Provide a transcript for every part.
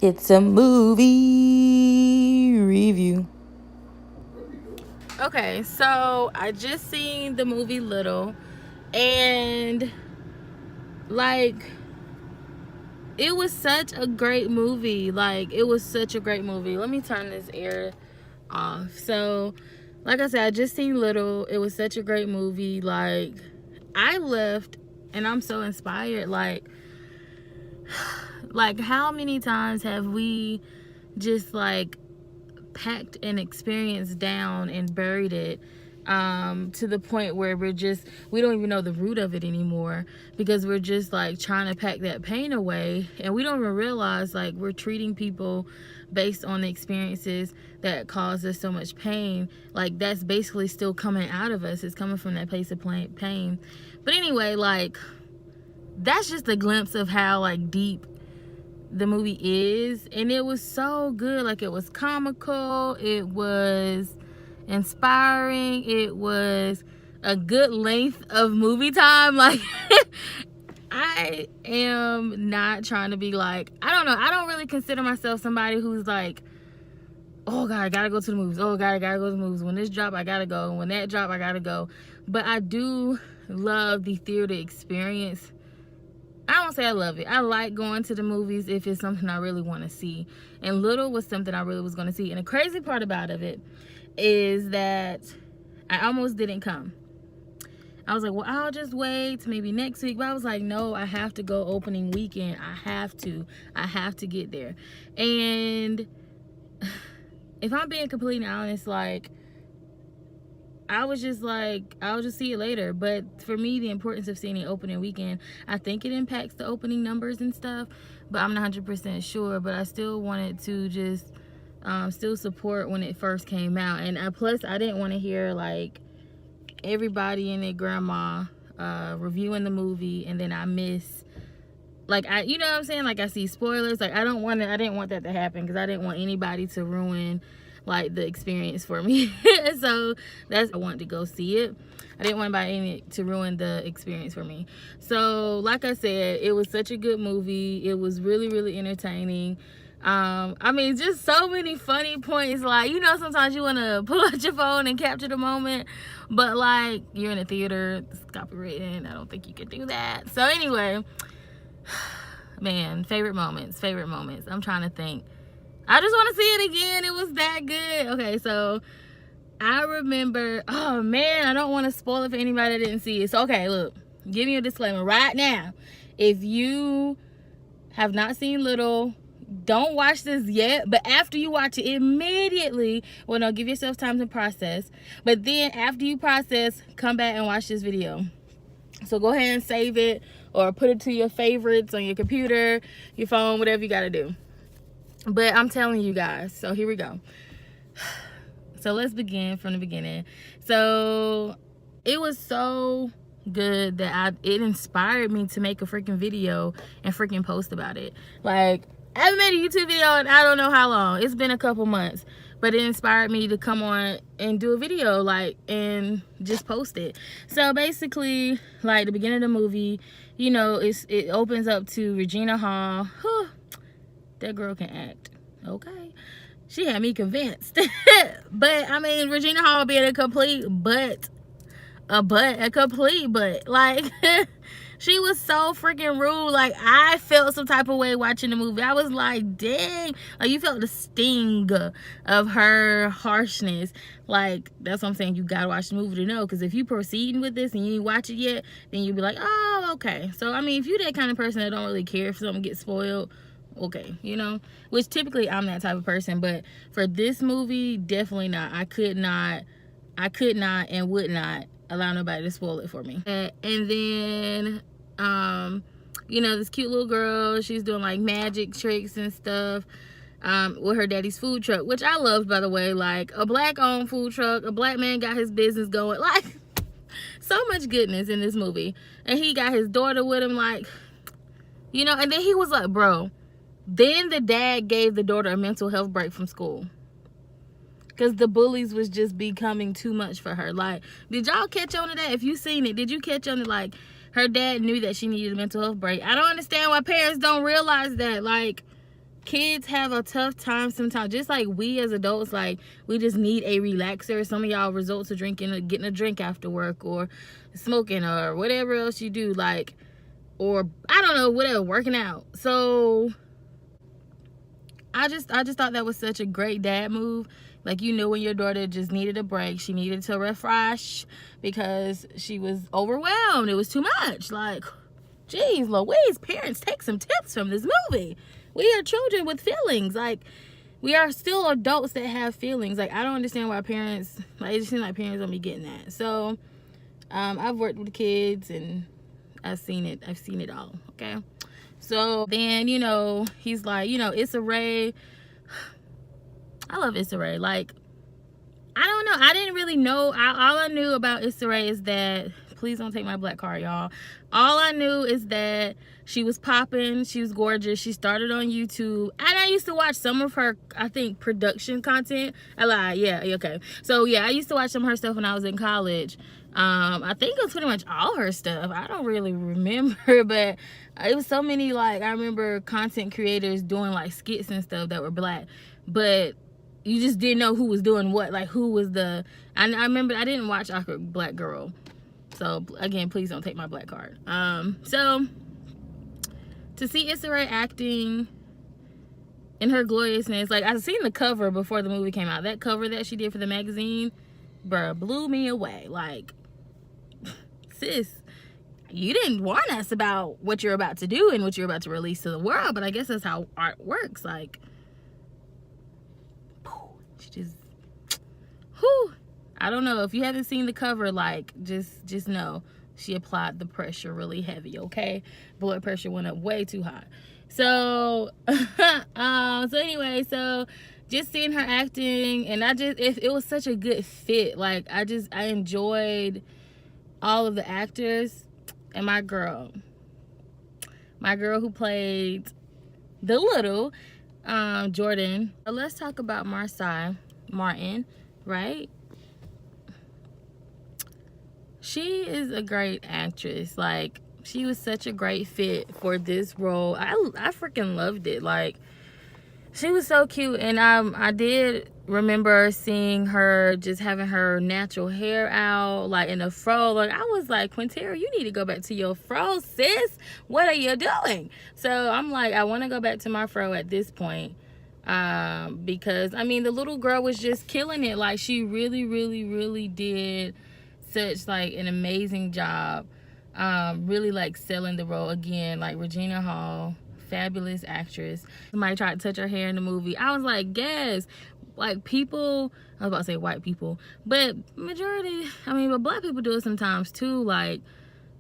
It's a movie review. Okay, so I just seen the movie Little, and like it was such a great movie. Like it was such a great movie. Let me turn this air off. So, like I said, I just seen Little. It was such a great movie. Like I left and I'm so inspired. Like how many times have we just like packed an experience down and buried it to the point where we don't even know the root of it anymore because we're just like trying to pack that pain away, and we don't even realize like we're treating people based on the experiences that cause us so much pain. Like that's basically still coming out of us. It's coming from that place of pain. But anyway, like that's just a glimpse of how like deep the movie is, and it was so good. Like it was comical, it was inspiring, it was a good length of movie time. Like I am not trying to be like, I don't know, I don't really consider myself somebody who's like, oh god, I gotta go to the movies, oh god, I gotta go to the movies, when this drop I gotta go, when that drop I gotta go. But I do love the theater experience. I won't say I love it. I like going to the movies if it's something I really want to see. And Little was something I really was going to see. And the crazy part about it is that I almost didn't come. I was like, well, I'll just wait to maybe next week. But I was like, no, I have to go opening weekend. I have to get there. And if I'm being completely honest, like, I was just like, I'll just see it later. But for me, the importance of seeing it opening weekend, I think it impacts the opening numbers and stuff, but I'm not 100% sure. But I still wanted to just still support when it first came out. And plus, I didn't want to hear like everybody and their grandma reviewing the movie, and then I miss, like, you know what I'm saying? Like I see spoilers. Like I didn't want that to happen because I didn't want anybody to ruin like the experience for me. So that's, I wanted to go see it. I didn't want anybody to ruin the experience for me. So like I said, it was such a good movie. It was really, really entertaining. I mean, just so many funny points. Like, you know, sometimes you want to pull out your phone and capture the moment, but like you're in a theater, it's copywritten, I don't think you can do that. So anyway, man, favorite moments. I'm trying to think. I just want to see it again. It was that good. Okay, so I remember, oh man, I don't want to spoil it for anybody that didn't see it. So, okay, look, give me a disclaimer right now. If you have not seen Little, don't watch this yet. But after you watch it, immediately, well, no, give yourself time to process. But then after you process, come back and watch this video. So go ahead and save it or put it to your favorites on your computer, your phone, whatever you got to do. But I'm telling you guys, so here we go. So let's begin from the beginning. So it was so good that it inspired me to make a freaking video and freaking post about it. Like, I haven't made a YouTube video in I don't know how long. It's been a couple months. But it inspired me to come on and do a video, like, and just post it. So basically, like, the beginning of the movie, you know, it opens up to Regina Hall. That girl can act. Okay. She had me convinced. But, I mean, Regina Hall being a complete butt. A complete butt. Like, she was so freaking rude. Like, I felt some type of way watching the movie. I was like, dang. Like, you felt the sting of her harshness. Like, that's what I'm saying. You gotta watch the movie to know. Because if you proceeding with this and you ain't watch it yet, then you'll be like, oh, okay. So, I mean, if you that kind of person that don't really care if something gets spoiled, okay, you know, which typically I'm that type of person, but for this movie, definitely not. I could not and would not allow nobody to spoil it for me. And then you know, this cute little girl, she's doing like magic tricks and stuff with her daddy's food truck, which I loved, by the way. Like, a black owned food truck, a black man got his business going. Like, so much goodness in this movie. And he got his daughter with him, like, you know. And then he was like, bro, then the dad gave the daughter a mental health break from school because the bullies was just becoming too much for her. Like, did y'all catch on to that? If you seen it, did you catch on to, like, her dad knew that she needed a mental health break? I don't understand why parents don't realize that. Like, kids have a tough time sometimes, just like we as adults, like we just need a relaxer. Some of y'all results of drinking or getting a drink after work or smoking or whatever else you do, like, or I don't know, whatever, working out. So I just thought that was such a great dad move. Like, you knew when your daughter just needed a break, she needed to refresh because she was overwhelmed. It was too much. Like, geez Louise, parents, take some tips from this movie. We are children with feelings. Like, we are still adults that have feelings. Like, I don't understand why parents, like, it just seems like parents don't be getting that. So I've worked with kids and I've seen it all. Okay, so then, you know, he's like, you know, Issa Rae, I love Issa Rae. Like, I don't know, I didn't really know, all I knew about Issa Rae is that, please don't take my black card, y'all. All I knew is that she was popping, she was gorgeous, she started on YouTube, and I used to watch some of her, I think, production content. I lied, yeah, okay. So yeah, I used to watch some of her stuff when I was in college. I think it was pretty much all her stuff. I don't really remember, but it was so many, like, I remember content creators doing like skits and stuff that were black, but you just didn't know who was doing what, like who was the, I remember I didn't watch Awkward Black Girl. So again, please don't take my black card. So to see Issa Rae acting in her gloriousness, like, I've seen the cover before the movie came out. That cover that she did for the magazine, bruh, blew me away. Like, sis, you didn't warn us about what you're about to do and what you're about to release to the world, but I guess that's how art works. Like, she just, whew. I don't know, if you haven't seen the cover, like, just know she applied the pressure really heavy, okay? Blood pressure went up way too high. So so anyway, so just seeing her acting, and it was such a good fit. Like, I enjoyed all of the actors, and my girl who played the little Jordan. Let's talk about Marsai Martin, right? She is a great actress. Like, she was such a great fit for this role. I freaking loved it. Like, she was so cute. And I did remember seeing her just having her natural hair out, like in a fro. Like, I was like, Quintera, you need to go back to your fro, sis. What are you doing? So I'm like, I want to go back to my fro at this point. Because, I mean, the little girl was just killing it. Like, she really, really, really did such like an amazing job, really like selling the role. Again, like, Regina Hall, fabulous actress. Somebody tried to touch her hair in the movie. I was like, yes. Like, people, I was about to say white people, but majority, I mean, but black people do it sometimes too. Like,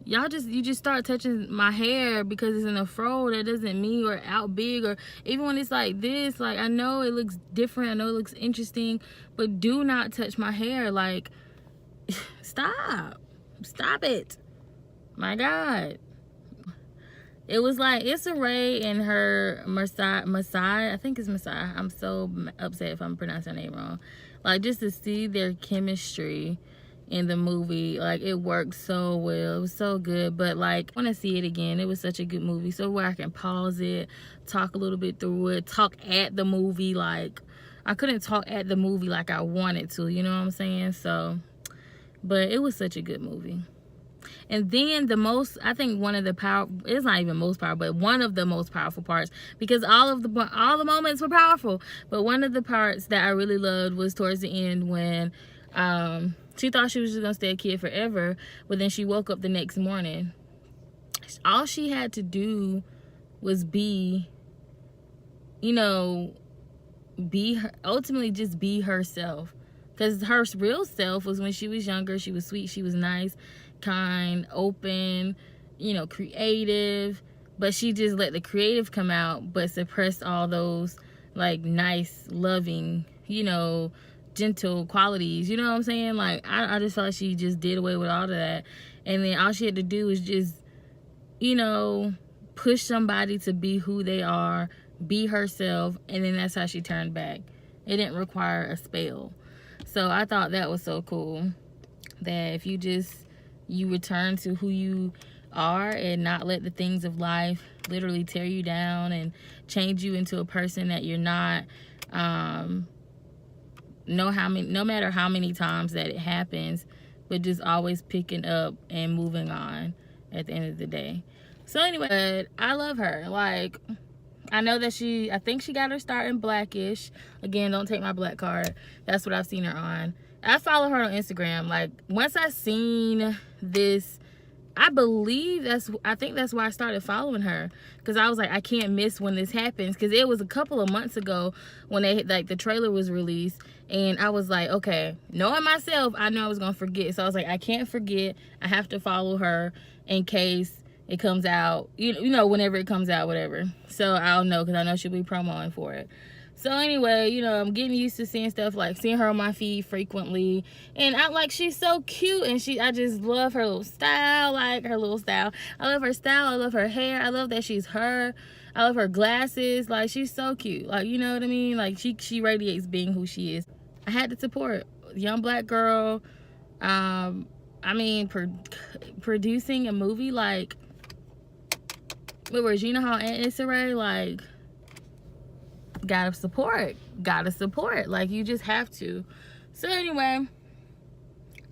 you just start touching my hair because it's in a fro. That doesn't mean you're out big, or even when it's like this. Like, I know it looks different, I know it looks interesting, but do not touch my hair. Like, stop it, my God. It was like Issa Rae and her Marsai, I think it's Marsai. I'm so upset if I'm pronouncing her name wrong. Like, just to see their chemistry in the movie, like, it worked so well. It was so good. But like, I want to see it again. It was such a good movie, so where I can pause it, talk a little bit through it, talk at the movie. Like, I couldn't talk at the movie like I wanted to, you know what I'm saying? So, but it was such a good movie. And then I think one of the it's not even most powerful, but one of the most powerful parts, because all the moments were powerful, but one of the parts that I really loved was towards the end when she thought she was just gonna stay a kid forever, but then she woke up the next morning. All she had to do was be, you know, ultimately just be herself. Because her real self was when she was younger. She was sweet, she was nice, kind, open, you know, creative. But she just let the creative come out, but suppressed all those, like, nice, loving, you know, gentle qualities. You know what I'm saying? Like, I just felt like she just did away with all of that. And then all she had to do was just, you know, push somebody to be who they are, be herself. And then that's how she turned back. It didn't require a spell. So I thought that was so cool, that if you return to who you are and not let the things of life literally tear you down and change you into a person that you're not. No matter how many times that it happens, but just always picking up and moving on at the end of the day. So anyway, I love her. Like, I know that I think she got her start in Blackish. Again, don't take my black card. That's what I've seen her on. I follow her on Instagram. Like, once I seen this, I think that's why I started following her, because I was like, I can't miss when this happens, because it was a couple of months ago when the trailer was released, and I was like, okay, knowing myself, I know I was gonna forget, so I was like, I can't forget, I have to follow her in case it comes out, you know, whenever it comes out, whatever, so I'll know, because I know she'll be promoting for it. So anyway, you know, I'm getting used to seeing stuff, like seeing her on my feed frequently. And she's so cute, and I just love her little style, I love her style, I love her hair, I love that she's her. I love her glasses, like she's so cute. Like, you know what I mean? Like she radiates being who she is. I had to support young black girl. I mean, producing a movie like with Regina and Issa, like, gotta support, like, you just have to. So anyway,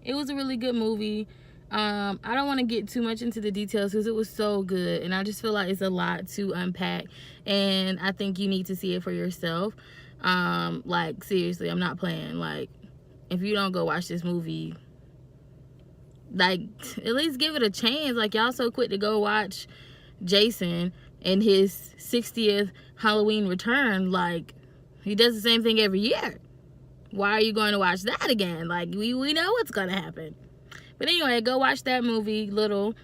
it was a really good movie. I don't want to get too much into the details because it was so good, and I just feel like it's a lot to unpack, and I think you need to see it for yourself. Like, seriously, I'm not playing. Like, if you don't go watch this movie, like, at least give it a chance. Like, y'all so quick to go watch Jason and his 60th Halloween return. Like, he does the same thing every year. Why are you going to watch that again? Like, we know what's gonna happen. But anyway, go watch that movie, Little,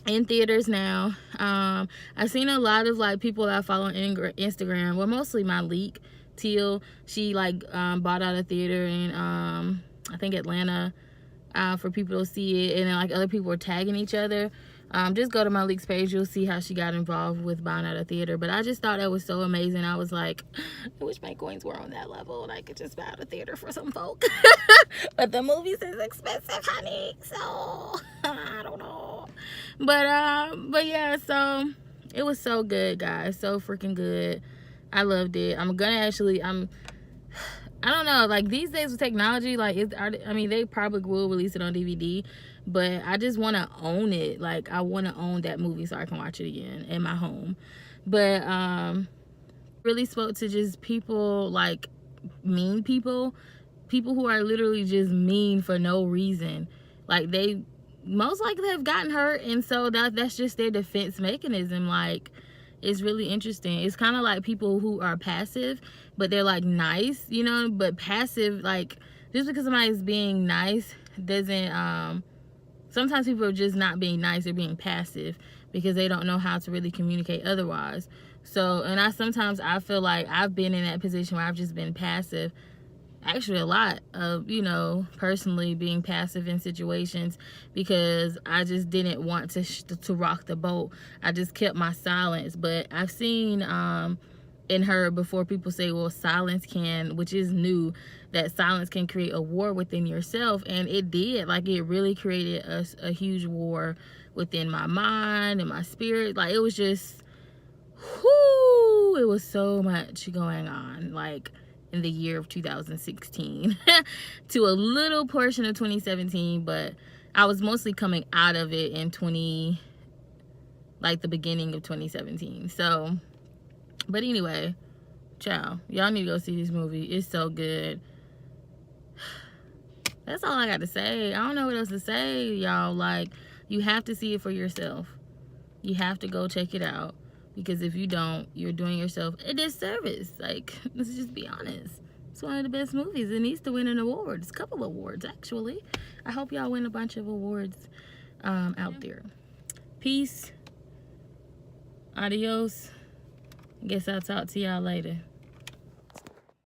in theaters now. I've seen a lot of, like, people that I follow on Instagram, well, mostly my leak, Teal. She, like, bought out a theater in I think Atlanta, for people to see it, and then, like, other people were tagging each other. Just go to my leaks page, you'll see how she got involved with buying out a theater. But I just thought that was so amazing. I was like, I wish my coins were on that level and I could just buy out a theater for some folk. But the movies is expensive, honey, so I don't know. But yeah, so it was so good, guys, so freaking good. I loved it. I don't know, like, these days with technology, like, I mean, they probably will release it on DVD, but I just want to own it. Like, I want to own that movie so I can watch it again in my home. But really spoke to just people, like, mean people who are literally just mean for no reason. Like, they most likely have gotten hurt, and so that's just their defense mechanism. Like, it's really interesting. It's kind of like people who are passive, but they're, like, nice, you know. But passive, like, just because somebody's being nice doesn't, sometimes people are just not being nice, they're being passive because they don't know how to really communicate otherwise. So, and sometimes I feel like I've been in that position where I've just been passive. Actually, a lot of, you know, personally being passive in situations because I just didn't want to rock the boat. I just kept my silence. But I've seen and heard before people say, well, silence can, which is new, that silence can create a war within yourself. And it did. Like, it really created a huge war within my mind and my spirit. Like, it was just, whoo, it was so much going on. Like, in the year of 2016 to a little portion of 2017, but I was mostly coming out of it in the beginning of 2017. So, but anyway, ciao. Y'all need to go see this movie. It's so good. That's all I got to say. I don't know what else to say, y'all. Like, you have to see it for yourself. You have to go check it out. Because if you don't, you're doing yourself a disservice. Like, let's just be honest. It's one of the best movies. It needs to win an award. It's a couple of awards, actually. I hope y'all win a bunch of awards out there. Peace. Adios. Guess I'll talk to y'all later.